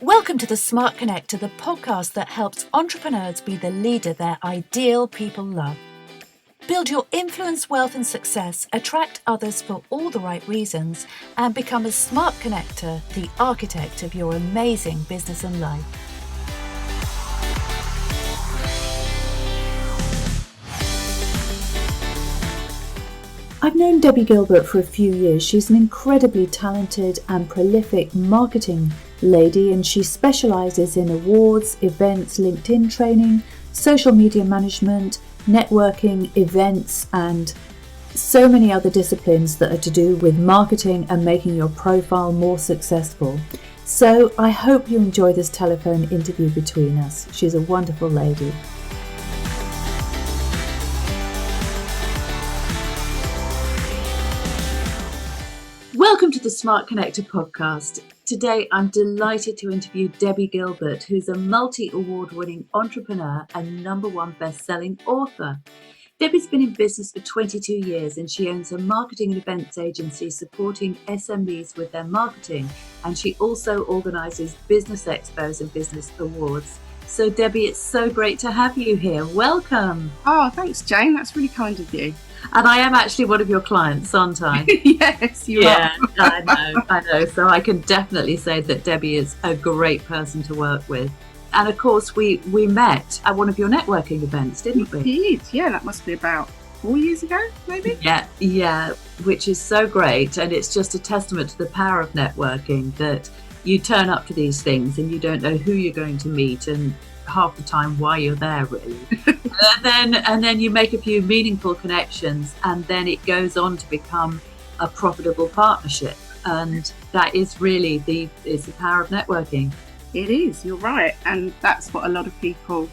Welcome to the Smart Connector, the podcast that helps entrepreneurs be the leader their ideal people love. Build your influence, wealth and success, attract others for all the right reasons, and become a smart connector, the architect of your amazing business and life. I've known Debbie Gilbert for a few years. She's an incredibly talented and prolific marketing lady, and she specialises in awards, events, LinkedIn training, social media management, networking, events, and so many other disciplines that are to do with marketing and making your profile more successful. So I hope you enjoy this telephone interview between us. She's a wonderful lady. Welcome to the Smart Connector podcast. Today, I'm delighted to interview Debbie Gilbert, who's a multi-award-winning entrepreneur and #1 best-selling author. Debbie's been in business for 22 years and she owns a marketing and events agency supporting SMEs with their marketing, and she also organises business expos and business awards. So Debbie, it's so great to have you here. Welcome. Oh, thanks, Jane. That's really kind of you. And I am actually one of your clients, aren't I? Yes, you are. I know. So I can definitely say that Debbie is a great person to work with. And of course, we met at one of your networking events, didn't we? We did. Yeah, that must be about 4 years ago, maybe? Yeah, which is so great. And it's just a testament to the power of networking that you turn up to these things and you don't know who you're going to meet and half the time why you're there, really. and then you make a few meaningful connections, and then it goes on to become a profitable partnership. And that is really the power of networking. It is, you're right. And that's what a lot of people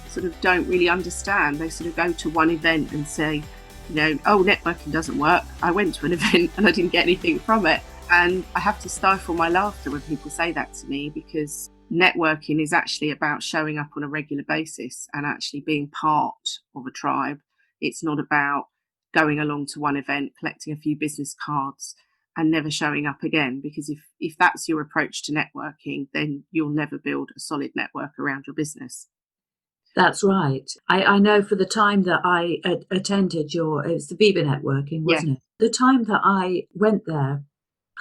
sort of don't really understand. They sort of go to one event and say, oh, networking doesn't work. I went to an event and I didn't get anything from it. And I have to stifle my laughter when people say that to me, because networking is actually about showing up on a regular basis and actually being part of a tribe. It's not about going along to one event, collecting a few business cards and never showing up again. Because if that's your approach to networking, then you'll never build a solid network around your business. That's right. I know for the time that I attended it's the Viva networking, wasn't it? The time that I went there,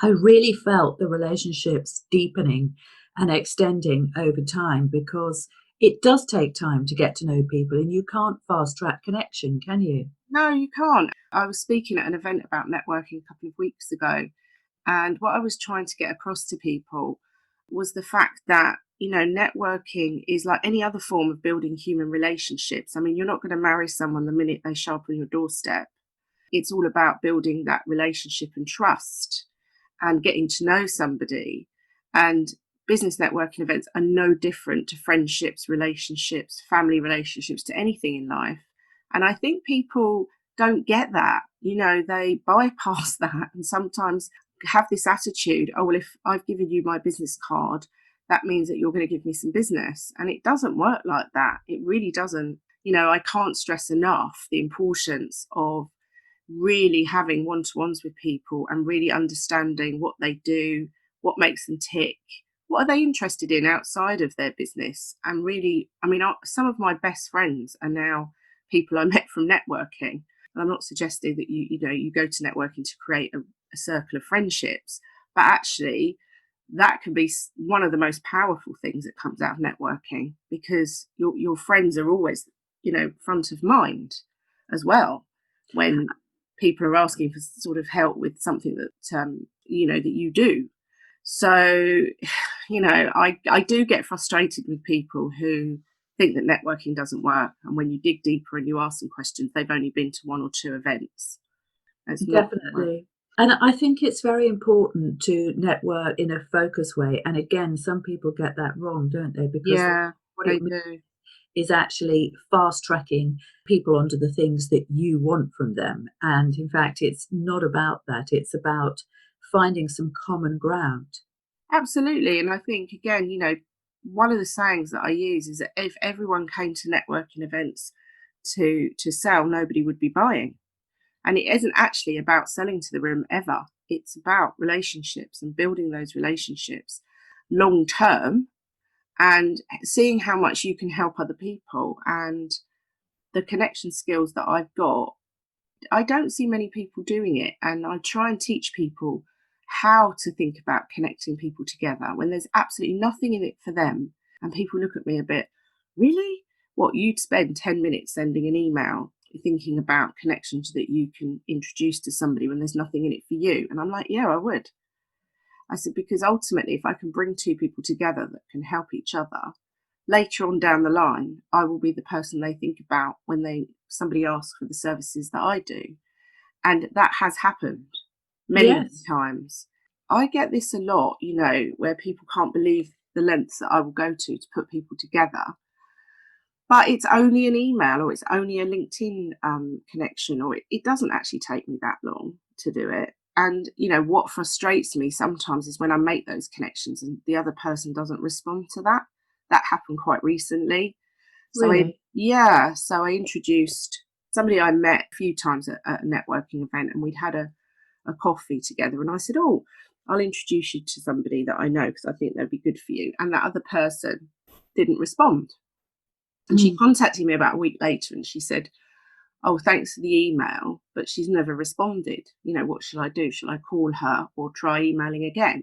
I really felt the relationships deepening and extending over time, because it does take time to get to know people and you can't fast track connection, can you? No, you can't. I was speaking at an event about networking a couple of weeks ago, and what I was trying to get across to people was the fact that, networking is like any other form of building human relationships. I mean, you're not going to marry someone the minute they show up on your doorstep. It's all about building that relationship and trust and getting to know somebody. And business networking events are no different to friendships, relationships, family relationships, to anything in life. And I think people don't get that. They bypass that and sometimes have this attitude, oh, well, if I've given you my business card, that means that you're going to give me some business. And it doesn't work like that. It really doesn't. I can't stress enough the importance of really having one-to-ones with people and really understanding what they do, what makes them tick, what are they interested in outside of their business. And really, some of my best friends are now people I met from networking. And I'm not suggesting that you go to networking to create a circle of friendships, but actually that can be one of the most powerful things that comes out of networking, because your friends are always, front of mind as well when people are asking for sort of help with something that, that you do. So, I do get frustrated with people who think that networking doesn't work. And when you dig deeper and you ask them questions, they've only been to 1 or 2 events. Definitely. And I think it's very important to network in a focused way. And again, some people get that wrong, don't they? Because what they do is actually fast tracking people onto the things that you want from them. And in fact, it's not about that. It's about finding some common ground. Absolutely. And I think, again, one of the sayings that I use is that if everyone came to networking events to sell, nobody would be buying. And it isn't actually about selling to the room ever. It's about relationships and building those relationships long term, and seeing how much you can help other people and the connection skills that I've got. I don't see many people doing it, and I try and teach people how to think about connecting people together when there's absolutely nothing in it for them. And people look at me a bit, really? What, you'd spend 10 minutes sending an email thinking about connections that you can introduce to somebody when there's nothing in it for you? And I'm like, yeah, I would. I said, because ultimately, if I can bring two people together that can help each other, later on down the line, I will be the person they think about when somebody asks for the services that I do. And that has happened many times. I get this a lot, where people can't believe the lengths that I will go to put people together. But it's only an email, or it's only a LinkedIn connection, or it doesn't actually take me that long to do it. And, what frustrates me sometimes is when I make those connections and the other person doesn't respond to that. That happened quite recently. Really? So I introduced somebody I met a few times at a networking event, and we'd had a coffee together. And I said, oh, I'll introduce you to somebody that I know because I think they'll be good for you. And that other person didn't respond. And she contacted me about a week later and she said, oh, thanks for the email, but she's never responded. What should I do? Should I call her or try emailing again?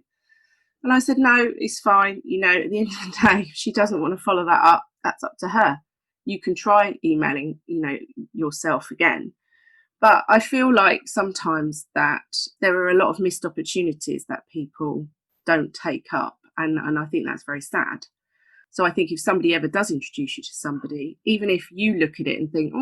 And I said, no, it's fine. At the end of the day, if she doesn't want to follow that up, that's up to her. You can try emailing, yourself again. But I feel like sometimes that there are a lot of missed opportunities that people don't take up. And I think that's very sad. So I think if somebody ever does introduce you to somebody, even if you look at it and think,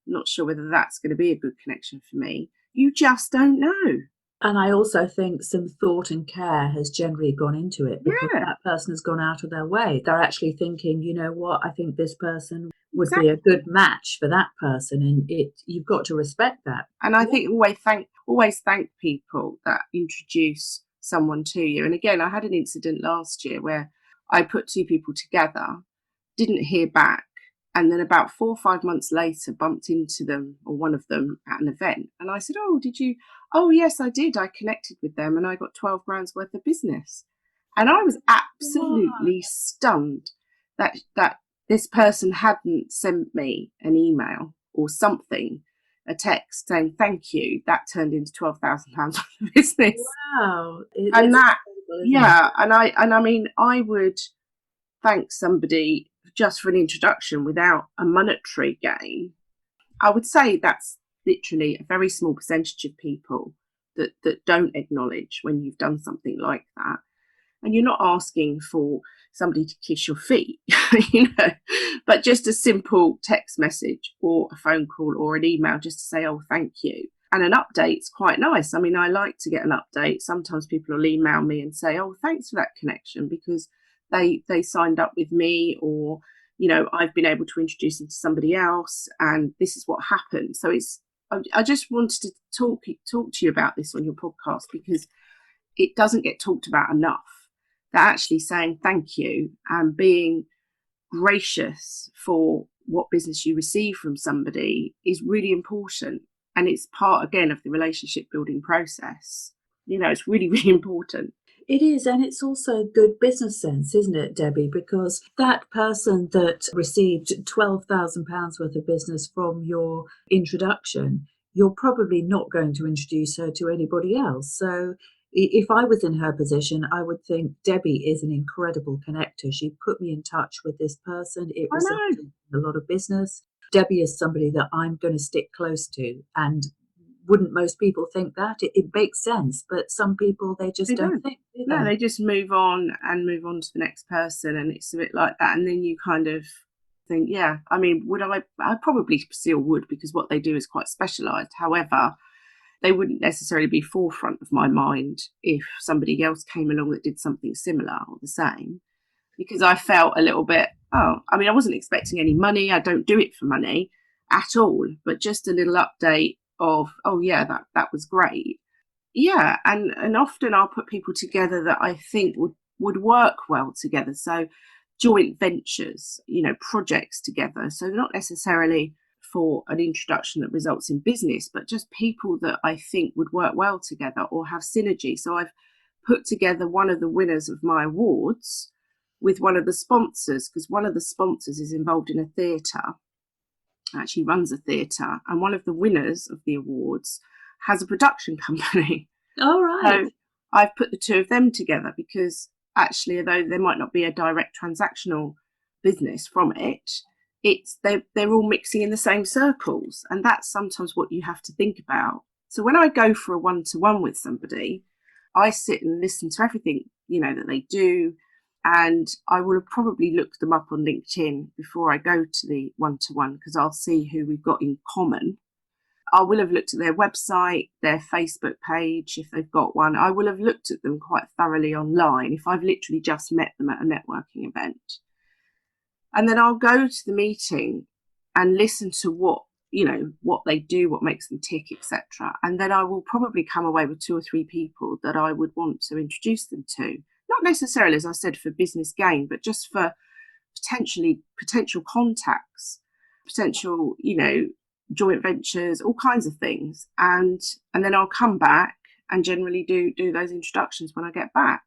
not sure whether that's going to be a good connection for me, you just don't know. And I also think some thought and care has generally gone into it because that person has gone out of their way. They're actually thinking, you know what, I think this person would be a good match for that person. And you've got to respect that. And I think always thank people that introduce someone to you. And again, I had an incident last year where I put two people together, didn't hear back. And then about 4 or 5 months later, bumped into them or one of them at an event. And I said, oh, did you? Oh, yes, I did. I connected with them and I got 12 grand's worth of business. And I was absolutely stunned that this person hadn't sent me an email or something, a text saying thank you. That turned into £12,000 worth of business. Wow. And that, yeah. And I mean, I would thank somebody just for an introduction without a monetary gain. I would say that's literally a very small percentage of people that don't acknowledge when you've done something like that. And you're not asking for somebody to kiss your feet, but just a simple text message or a phone call or an email just to say, oh, thank you. And an update's quite nice. I mean, I like to get an update. Sometimes people will email me and say, oh, thanks for that connection because they signed up with me, or I've been able to introduce them to somebody else and this is what happened. So I just wanted to talk to you about this on your podcast because it doesn't get talked about enough, that actually saying thank you and being gracious for what business you receive from somebody is really important. And it's part, again, of the relationship building process. It's really, really important. It is, and it's also good business sense, isn't it, Debbie? Because that person that received £12,000 worth of business from your introduction, you're probably not going to introduce her to anybody else. So if I was in her position, I would think Debbie is an incredible connector. She put me in touch with this person. It resulted in a lot of business. Debbie is somebody that I'm going to stick close to, and wouldn't most people think that? It makes sense, but some people, they just don't think, do they? No, they just move on to the next person, and it's a bit like that. And then you kind of think, yeah, I mean, would I probably still would, because what they do is quite specialised. However, they wouldn't necessarily be forefront of my mind if somebody else came along that did something similar or the same, because I felt a little bit, I wasn't expecting any money. I don't do it for money at all, but just a little update of, oh yeah, that was great. Yeah, and often I'll put people together that I think would work well together. So joint ventures, projects together. So not necessarily for an introduction that results in business, but just people that I think would work well together or have synergy. So I've put together one of the winners of my awards with one of the sponsors, because one of the sponsors is involved in a theatre, actually runs a theatre, and one of the winners of the awards has a production company. All right. So I've put the two of them together because actually, although there might not be a direct transactional business from it, they're all mixing in the same circles. And that's sometimes what you have to think about. So when I go for a one-to-one with somebody, I sit and listen to everything, that they do. And I will have probably looked them up on LinkedIn before I go to the one-to-one, because I'll see who we've got in common. I will have looked at their website, their Facebook page, if they've got one. I will have looked at them quite thoroughly online if I've literally just met them at a networking event. And then I'll go to the meeting and listen to what they do, what makes them tick, etc. And then I will probably come away with 2 or 3 people that I would want to introduce them to. Not necessarily, as I said, for business gain, but just for potential contacts, potential, joint ventures, all kinds of things. And then I'll come back and generally do those introductions when I get back.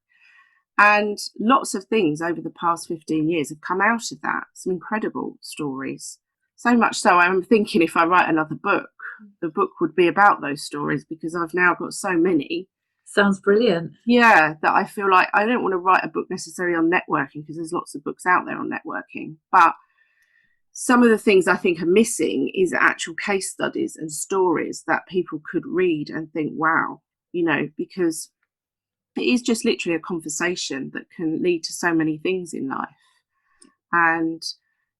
And lots of things over the past 15 years have come out of that. Some incredible stories. So much so I'm thinking if I write another book, the book would be about those stories, because I've now got so many. Sounds brilliant. Yeah, that I feel like I don't want to write a book necessarily on networking, because there's lots of books out there on networking. But some of the things I think are missing is actual case studies and stories that people could read and think, wow, because it is just literally a conversation that can lead to so many things in life. And,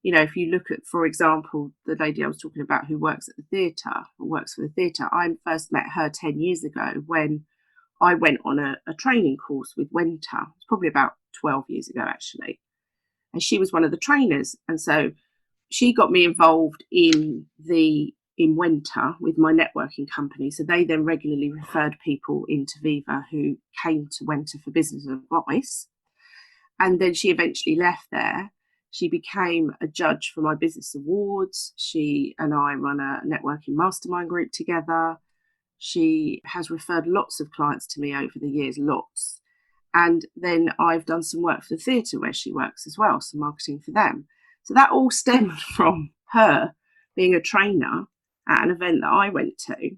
if you look at, for example, the lady I was talking about who works at the theatre, or works for the theatre, I first met her 10 years ago when I went on a training course with Wenta. It's probably about 12 years ago, actually. And she was one of the trainers. And so she got me involved in Wenta with my networking company. So they then regularly referred people into Viva who came to Wenta for business advice. And then she eventually left there. She became a judge for my business awards. She and I run a networking mastermind group together. She has referred lots of clients to me over the years, lots. And then I've done some work for the theatre where she works as well, some marketing for them. So that all stemmed from her being a trainer at an event that I went to.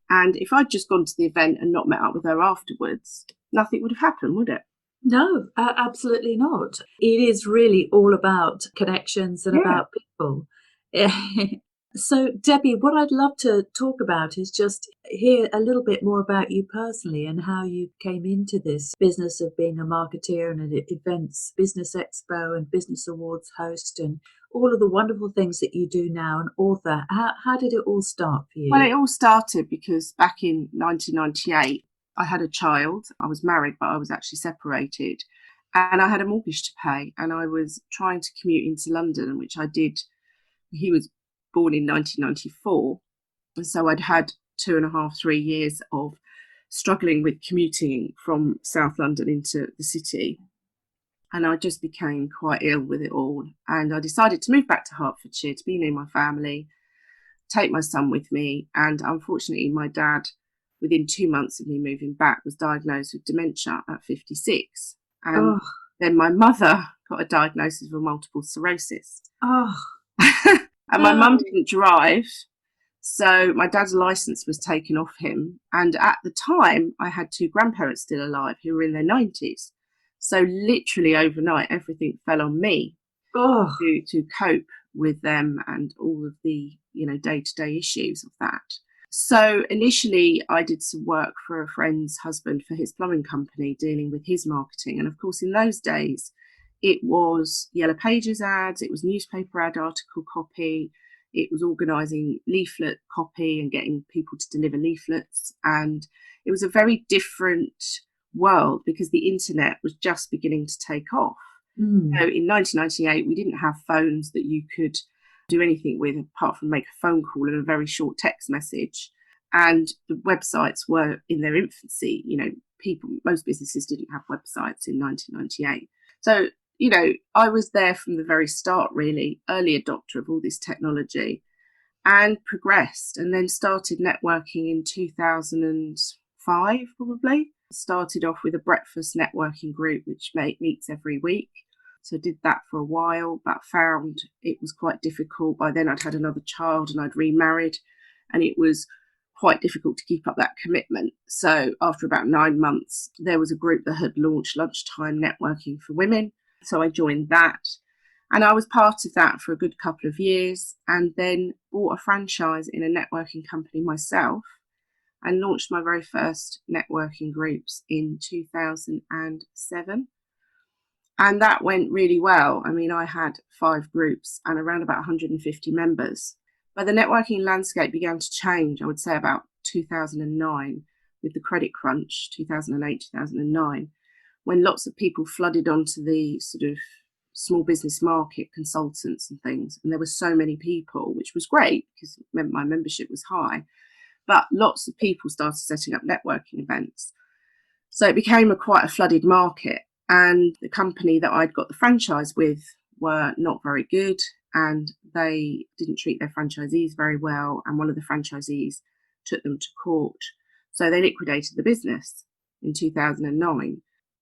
And if I'd just gone to the event and not met up with her afterwards, nothing would have happened, would it? No, absolutely not. It is really all about connections and about people. So, Debbie, what I'd love to talk about is just hear a little bit more about you personally and how you came into this business of being a marketeer and an events business expo and business awards host and all of the wonderful things that you do now, an author. How did it all start for you? Well, it all started because back in 1998, I had a child. I was married, but I was actually separated. And I had a mortgage to pay. And I was trying to commute into London, which I did. He was born in 1994. And so I'd had 2.5, 3 years of struggling with commuting from South London into the city. And I just became quite ill with it all. And I decided to move back to Hertfordshire to be near my family, take my son with me. And unfortunately, my dad, within 2 months of me moving back, was diagnosed with dementia at 56. And then my mother got a diagnosis of multiple sclerosis. And my mum didn't drive. So my dad's license was taken off him. And at the time, I had 2 grandparents still alive who were in their 90s. So literally overnight, everything fell on me to cope with them and all of the, day-to-day issues of that. So initially, I did some work for a friend's husband for his plumbing company, dealing with his marketing. And of course, in those days, it was Yellow Pages ads, it was newspaper ad article copy, it was organising leaflet copy and getting people to deliver leaflets. And it was a very different world because the internet was just beginning to take off. So in 1998, we didn't have phones that you could do anything with apart from make a phone call and a very short text message. And the websites were in their infancy. Most businesses didn't have websites in 1998. So, I was there from the very start, really, early adopter of all this technology, and progressed and then started networking in 2005, probably. Started off with a breakfast networking group, which meets every week. So I did that for a while, but found it was quite difficult. By then I'd had another child and I'd remarried, and it was quite difficult to keep up that commitment. So after about 9 months, there was a group that had launched lunchtime networking for women. So I joined that. And I was part of that for a good couple of years, and then bought a franchise in a networking company myself and launched my very first networking groups in 2007. And that went really well. I mean, I had 5 groups and around about 150 members. But the networking landscape began to change, I would say, about 2009 with the credit crunch, 2008, 2009, when lots of people flooded onto the sort of small business market, consultants and things. And there were so many people, which was great because it meant my membership was high. But lots of people started setting up networking events. So it became quite a flooded market. And the company that I'd got the franchise with were not very good, and they didn't treat their franchisees very well. And one of the franchisees took them to court. So they liquidated the business in 2009,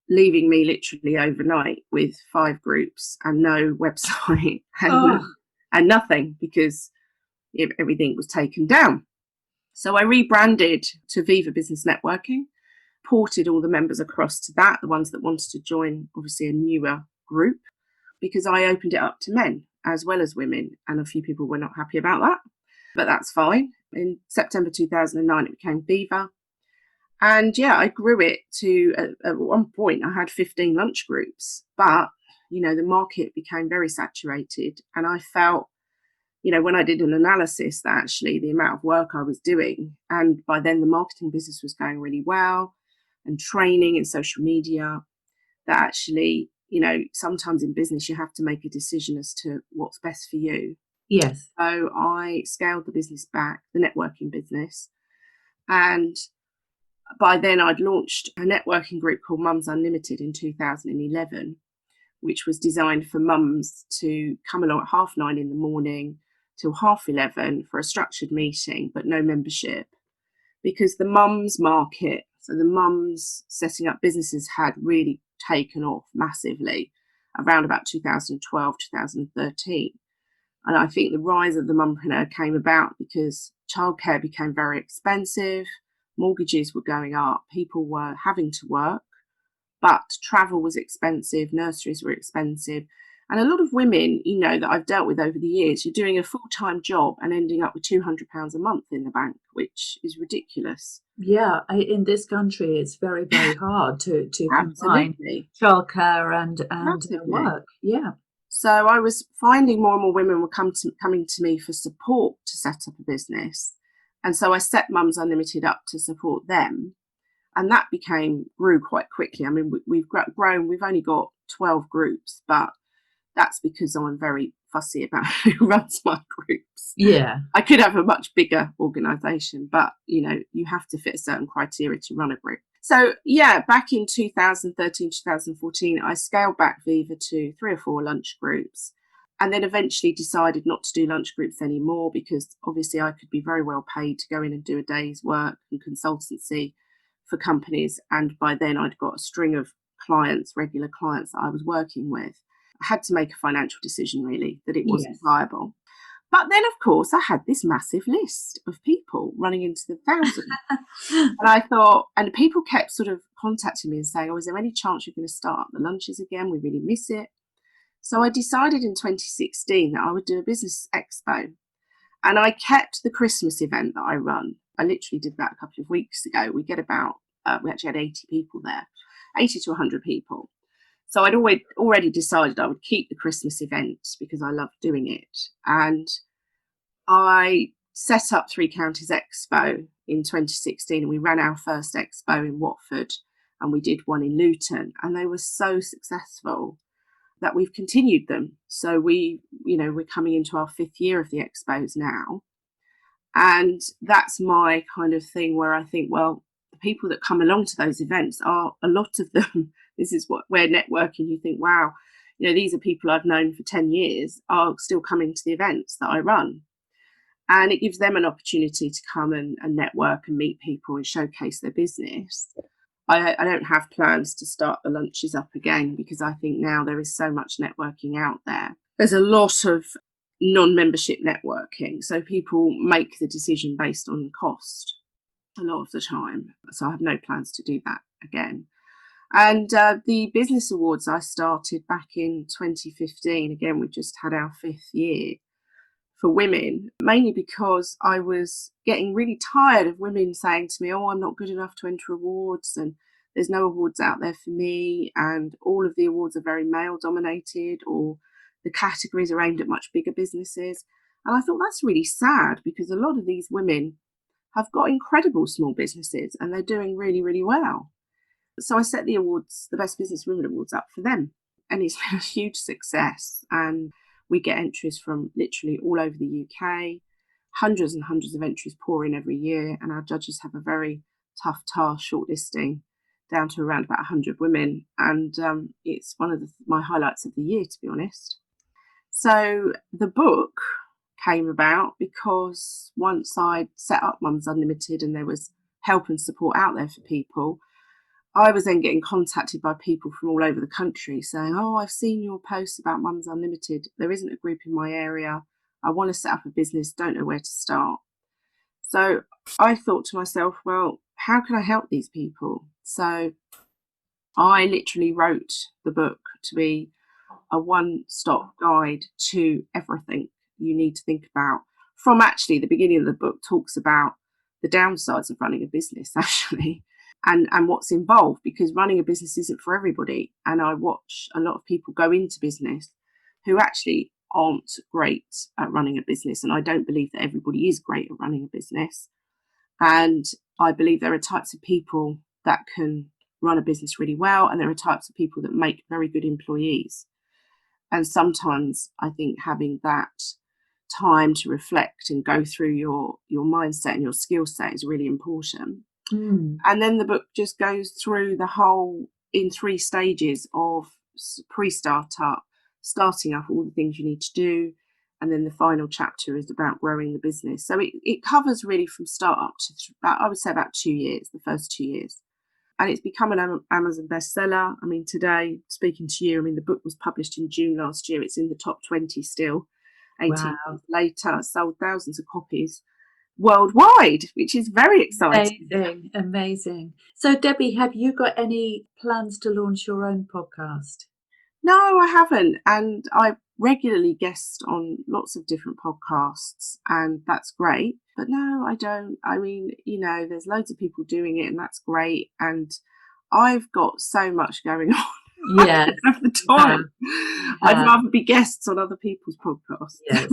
leaving me literally overnight with 5 groups and no website and nothing, because everything was taken down. So I rebranded to Viva Business Networking, ported all the members across to that, the ones that wanted to join, obviously a newer group, because I opened it up to men as well as women, and a few people were not happy about that, but that's fine. In September 2009, it became Viva. And yeah, I grew it to, at one point, I had 15 lunch groups, but, the market became very saturated. And I felt, when I did an analysis, that actually the amount of work I was doing, and by then the marketing business was going really well, and training in social media, that actually, sometimes in business you have to make a decision as to what's best for you. Yes. So I scaled the business back, the networking business. And by then I'd launched a networking group called Mums Unlimited in 2011, which was designed for mums to come along at 9:30 in the morning till 11:30 for a structured meeting, but no membership. Because the mums market, so the mums setting up businesses, had really taken off massively around about 2012, 2013. And I think the rise of the mumpreneur came about because childcare became very expensive, mortgages were going up, people were having to work, but travel was expensive, nurseries were expensive. And a lot of women, that I've dealt with over the years, you're doing a full-time job and ending up with £200 a month in the bank, which is ridiculous. Yeah, in this country, it's very, very hard to combine childcare and work. Yeah. So I was finding more and more women were coming to me for support to set up a business. And so I set Mums Unlimited up to support them. And that grew quite quickly. I mean, we've grown, we've only got 12 groups, but that's because I'm very fussy about who runs my groups. Yeah. I could have a much bigger organisation, but, you have to fit a certain criteria to run a group. So, yeah, back in 2013, 2014, I scaled back Viva to 3 or 4 lunch groups, and then eventually decided not to do lunch groups anymore, because obviously I could be very well paid to go in and do a day's work and consultancy for companies. And by then I'd got a string of clients, regular clients that I was working with. I had to make a financial decision, really, that it wasn't viable. But then, of course, I had this massive list of people running into the thousands. And I thought, and people kept sort of contacting me and saying, is there any chance you're going to start up the lunches again? We really miss it. So I decided in 2016 that I would do a business expo. And I kept the Christmas event that I run. I literally did that a couple of weeks ago. We actually had 80 people there, 80 to 100 people. So I'd already decided I would keep the Christmas event because I loved doing it. And I set up Three Counties Expo in 2016, and we ran our first expo in Watford, and we did one in Luton, and they were so successful that we've continued them. So we're coming into our 5th year of the expos now. And that's my kind of thing where I think, well, the people that come along to those events are, a lot of them, this is where networking, you think, wow, these are people I've known for 10 years are still coming to the events that I run. And it gives them an opportunity to come and network and meet people and showcase their business. I don't have plans to start the lunches up again, because I think now there is so much networking out there. There's a lot of non-membership networking, so people make the decision based on cost a lot of the time. So I have no plans to do that again. And the business awards I started back in 2015. Again, we just had our 5th year for women, mainly because I was getting really tired of women saying to me, oh, I'm not good enough to enter awards, and there's no awards out there for me, and all of the awards are very male dominated, or the categories are aimed at much bigger businesses. And I thought that's really sad, because a lot of these women have got incredible small businesses and they're doing really, really well. So I set the awards, the Best Business Women Awards, up for them. And it's been a huge success. And we get entries from literally all over the UK. Hundreds and hundreds of entries pour in every year. And our judges have a very tough task shortlisting down to around about 100 women. And it's one of my highlights of the year, to be honest. So the book came about because once I'd set up Mums Unlimited and there was help and support out there for people, I was then getting contacted by people from all over the country saying, oh, I've seen your posts about Mums Unlimited. There isn't a group in my area. I want to set up a business, don't know where to start. So I thought to myself, well, how can I help these people? So I literally wrote the book to be a one-stop guide to everything you need to think about. From actually the beginning of the book talks about the downsides of running a business, actually, and what's involved, because running a business isn't for everybody. And I watch a lot of people go into business who actually aren't great at running a business. And I don't believe that everybody is great at running a business. And I believe there are types of people that can run a business really well, and there are types of people that make very good employees. And sometimes I think having that time to reflect and go through your mindset and your skill set is really important. And then the book just goes through the whole in 3 stages of pre-startup, starting up, all the things you need to do. And then the final chapter is about growing the business. So it covers really from startup to I would say about 2 years, the first 2 years. And it's become an Amazon bestseller. I mean, today, speaking to you, I mean, the book was published in June last year. It's in the top 20 still. 18 months later, sold thousands of copies worldwide, which is very exciting. Amazing. So, Debbie, have you got any plans to launch your own podcast? No, I haven't. And I regularly guest on lots of different podcasts, and that's great. But no, I don't. I mean, there's loads of people doing it, and that's great. And I've got so much going on. Yes. I don't have the time. I'd rather be guests on other people's podcasts. Yes,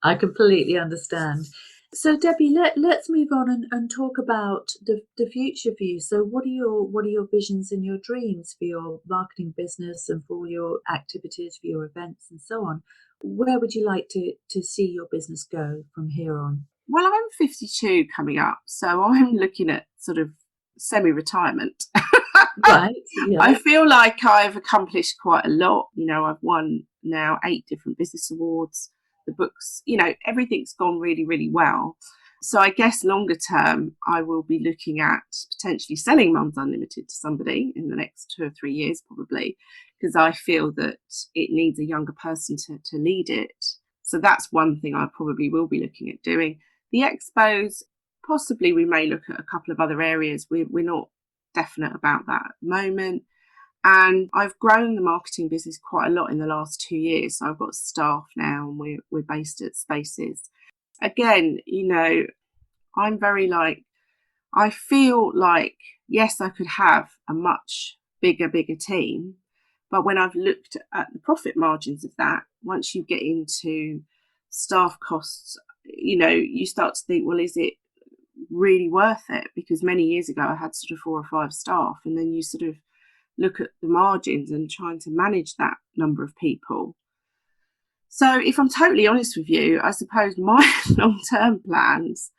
I completely understand. So, Debbie, let's move on and talk about the future for you. So what are your visions and your dreams for your marketing business and for all your activities, for your events and so on? Where would you like to see your business go from here on? Well, I'm 52 coming up, so I'm looking at sort of semi-retirement. Right. Yeah. I feel like I've accomplished quite a lot. I've won now 8 different business awards. The books, everything's gone really, really well. So I guess longer term, I will be looking at potentially selling Mums Unlimited to somebody in the next 2 or 3 years, probably, because I feel that it needs a younger person to lead it. So that's one thing I probably will be looking at doing. The expos, possibly we may look at a couple of other areas. We're not definite about that at the moment. And I've grown the marketing business quite a lot in the last 2 years. So I've got staff now, and we're based at Spaces. Again, I'm very I feel like, yes, I could have a much bigger team. But when I've looked at the profit margins of that, once you get into staff costs, you start to think, well, is it really worth it? Because many years ago, I had sort of 4 or 5 staff, and then you sort of look at the margins and trying to manage that number of people. So if I'm totally honest with you, I suppose my long-term plans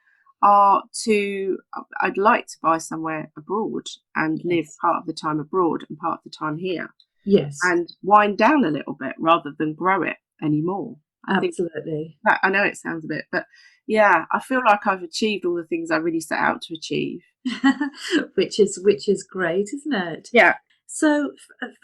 are I'd like to buy somewhere abroad and live part of the time abroad and part of the time here. Yes. And wind down a little bit rather than grow it anymore. Absolutely. I know it sounds a bit, but yeah, I feel like I've achieved all the things I really set out to achieve. which is great, isn't it? Yeah. So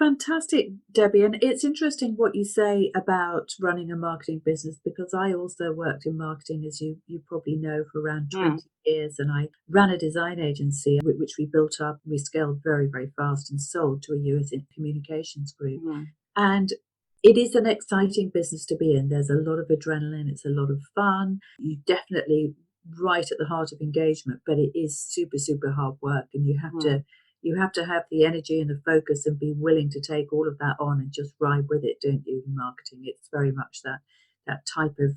fantastic, Debbie. And it's interesting what you say about running a marketing business, because I also worked in marketing, as you probably know, for around Mm, 20 years. And I ran a design agency, which we built up. We scaled very, very fast and sold to a US communications group. mm, And it is an exciting business to be in. There's a lot of adrenaline, it's a lot of fun. You definitely right at the heart of engagement, but it is super, super hard work, and mm. you have to have the energy and the focus and be willing to take all of that on and just ride with it, don't you? In marketing, it's very much that type of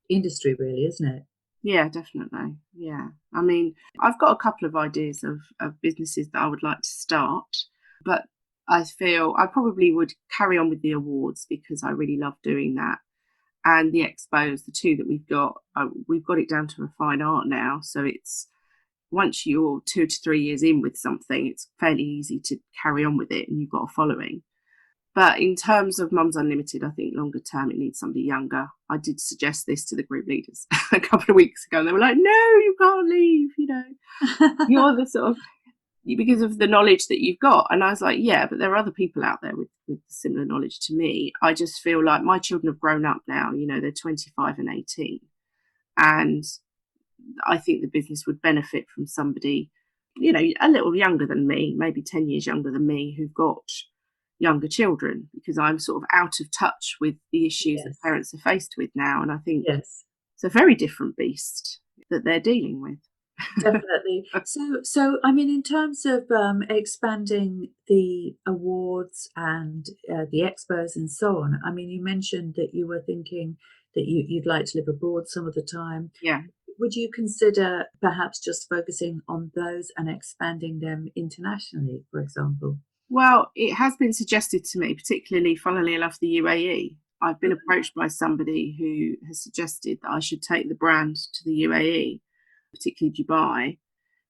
industry, really, isn't it? Yeah, definitely. Yeah. I mean, I've got a couple of ideas of businesses that I would like to start, but I feel I probably would carry on with the awards because I really love doing that. And the expos, the two that we've got it down to a fine art now. So it's once you're 2 to 3 years in with something, it's fairly easy to carry on with it and you've got a following. But in terms of Mums Unlimited, I think longer term it needs somebody younger. I did suggest this to the group leaders a couple of weeks ago, and they were like, "No, you can't leave. You're the sort of because of the knowledge that you've got." And I was like, "Yeah, but there are other people out there with similar knowledge to me. I just feel like my children have grown up now. They're 25 and 18, and I think the business would benefit from somebody, a little younger than me, maybe 10 years younger than me, who've got younger children, because I'm sort of out of touch with the issues that Yes, parents are faced with now. And I think yes. it's a very different beast that they're dealing with. Definitely. So I mean, in terms of expanding the awards and the expos and so on, I mean, you mentioned that you were thinking that you'd like to live abroad some of the time. Yeah. Would you consider perhaps just focusing on those and expanding them internationally, for example? Well, it has been suggested to me, particularly, funnily enough, the UAE. I've been approached by somebody who has suggested that I should take the brand to the UAE, particularly Dubai.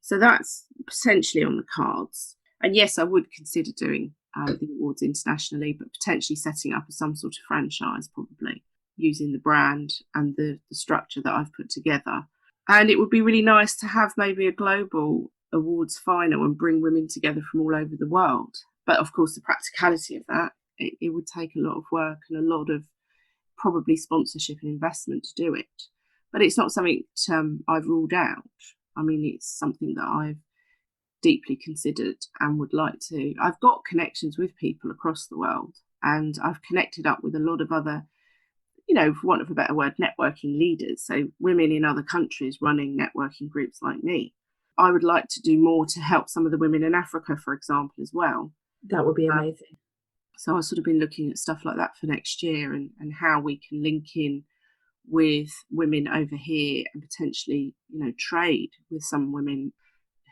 So that's potentially on the cards. And yes, I would consider doing the awards internationally, but potentially setting up some sort of franchise, probably using the brand and the structure that I've put together. And it would be really nice to have maybe a global awards final and bring women together from all over the world. But of course, the practicality of that, it would take a lot of work and a lot of probably sponsorship and investment to do it. But it's not something I've ruled out. I mean, it's something that I've deeply considered and would like to. I've got connections with people across the world, and I've connected up with a lot of other, for want of a better word, networking leaders. So women in other countries running networking groups like me. I would like to do more to help some of the women in Africa, for example, as well. That would be Um, amazing. so I've sort of been looking at stuff like that for next year, and how we can link in with women over here and potentially, trade with some women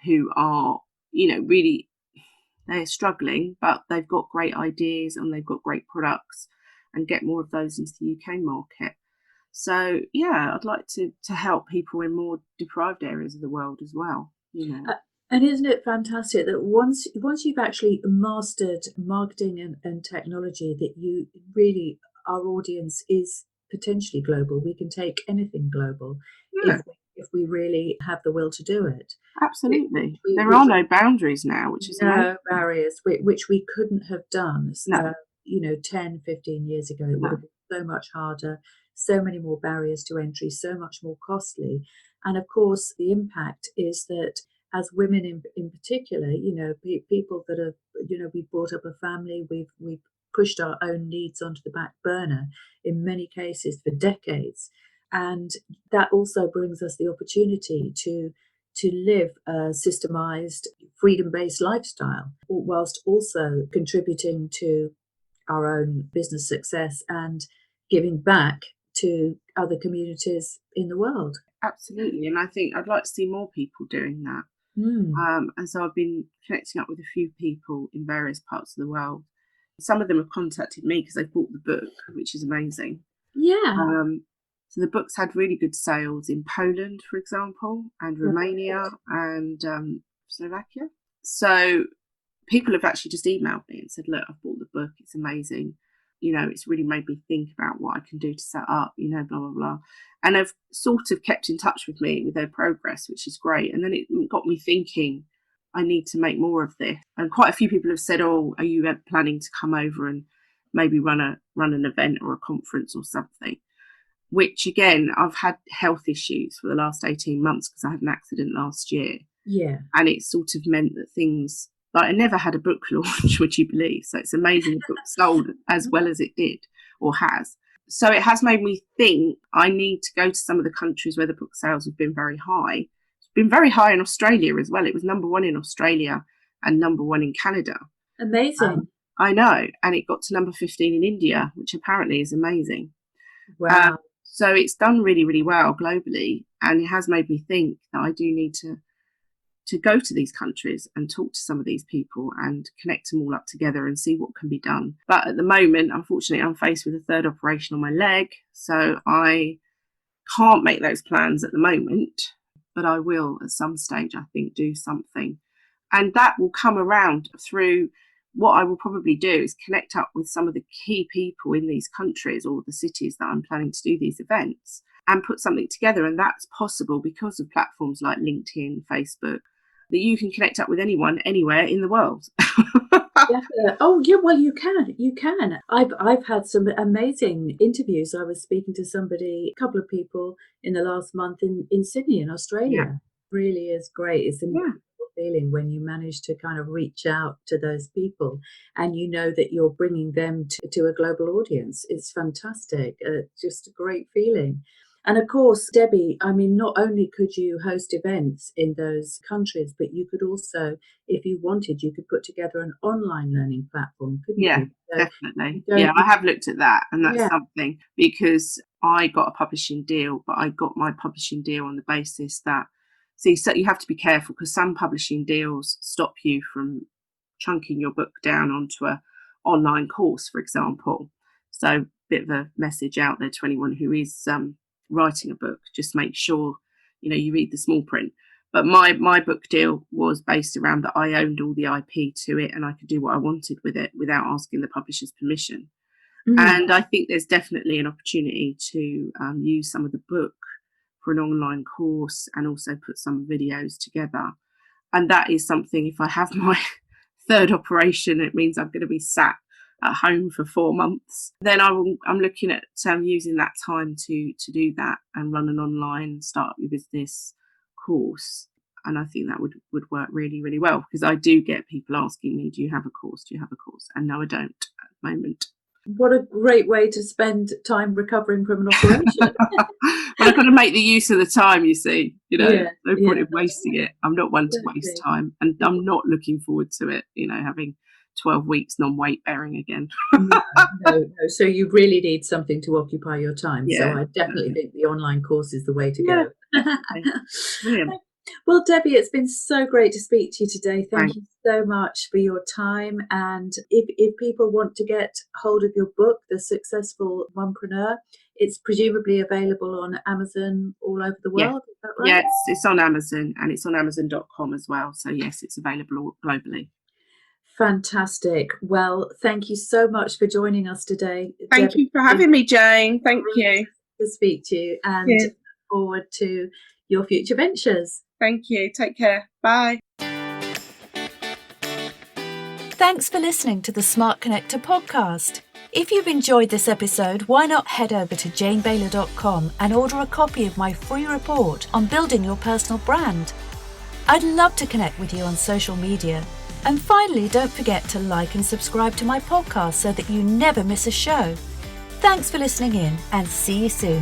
who are, really, they're struggling, but they've got great ideas and they've got great products, and get more of those into the UK market. So yeah, I'd like to help people in more deprived areas of the world as well. Uh, and isn't it fantastic that once you've actually mastered marketing and technology, that you really our audience is potentially global. We can take anything global Yeah, if we really have the will to do it. absolutely. There are Which no boundaries now, which is amazing. no barriers, which we couldn't have done, No, 10, 15 years ago. It would no. have been so much harder, so many more barriers to entry, so much more costly. And of course, the impact is that as women in particular, people that have, we've brought up a family, we've pushed our own needs onto the back burner in many cases for decades. And that also brings us the opportunity to live a systemized, freedom based lifestyle, whilst also contributing to our own business success and giving back to other communities in the world. Absolutely. And I think I'd like to see more people doing that. Mm. And so I've been connecting up with a few people in various parts of the world. Some of them have contacted me because they've bought the book, which is amazing. Yeah. Um, so the book's had really good sales in Poland, for example, and Right. Romania and Slovakia. So people have actually just emailed me and said, "Look, I've bought the book. It's amazing. it's really made me think about what I can do to set up, blah, blah, blah. And they've sort of kept in touch with me with their progress, which is great. And then it got me thinking, I need to make more of this. And quite a few people have said, oh, are you planning to come over and maybe run an event or a conference or something? Which, again, I've had health issues for the last 18 months because I had an accident last year. Yeah. And it sort of meant that things, like I never had a book launch, would you believe? So it's amazing the book sold as well as it did or has. So it has made me think I need to go to some of the countries where the book sales have been very high. It's been very high in Australia as well. It was number 1 in Australia and number 1 in Canada. Amazing. I know. And it got to number 15 in India, which apparently is amazing. Wow. So it's done really, really well globally. And it has made me think that I do need to go to these countries and talk to some of these people and connect them all up together and see what can be done. But at the moment, unfortunately, I'm faced with a 3rd operation on my leg. So I can't make those plans at the moment, but I will at some stage, I think, do something. And that will come around through what I will probably do is connect up with some of the key people in these countries or the cities that I'm planning to do these events and put something together. And that's possible because of platforms like LinkedIn, Facebook, that you can connect up with anyone anywhere in the world. Yeah. Oh, yeah. Well, you can. I've had some amazing interviews. I was speaking to a couple of people in the last month in Sydney, in Australia. Yeah. Really is great. It's an incredible feeling when you manage to kind of reach out to those people and you know that you're bringing them to a global audience. It's fantastic. Just a great feeling. And of course, Debbie, I mean, not only could you host events in those countries, but you could also, if you wanted, you could put together an online learning platform, couldn't you? So definitely. Yeah, I have looked at that. And that's something, because I got a publishing deal, but I got my publishing deal on the basis that, so you have to be careful because some publishing deals stop you from chunking your book down onto an online course, for example. So a bit of a message out there to anyone who is writing a book, just make sure you read the small print. But my book deal was based around that I owned all the IP to it and I could do what I wanted with it without asking the publisher's permission. And I think there's definitely an opportunity to use some of the book for an online course and also put some videos together. And that is something, if I have my 3rd operation, it means I'm going to be sat at home for 4 months, then I'm looking at using that time to do that and run an online Start Up Your Business course. And I think that would work really, really well because I do get people asking me, do you have a course? And no, I don't at the moment. What a great way to spend time recovering from an operation. But I've got to make the use of the time, you see. No point in wasting it. I'm not one to waste time. And I'm not looking forward to it, having 12 weeks non-weight bearing again. No. So you really need something to occupy your time. Yeah, so I definitely think the online course is the way to go. Brilliant. Well, Debbie, it's been so great to speak to you today. Thank you so much for your time. And if people want to get hold of your book, The Successful Onepreneur, it's presumably available on Amazon all over the world. Is that right? Yes, it's on Amazon and it's on Amazon.com as well. So yes, it's available globally. Fantastic. Well, thank you so much for joining us today. Thank you for having me, Jane. Thank you. To speak to you and look forward to your future ventures. Thank you. Take care. Bye. Thanks for listening to the Smart Connector podcast. If you've enjoyed this episode, why not head over to janebayler.com and order a copy of my free report on building your personal brand. I'd love to connect with you on social media. And finally, don't forget to like and subscribe to my podcast so that you never miss a show. Thanks for listening in and see you soon.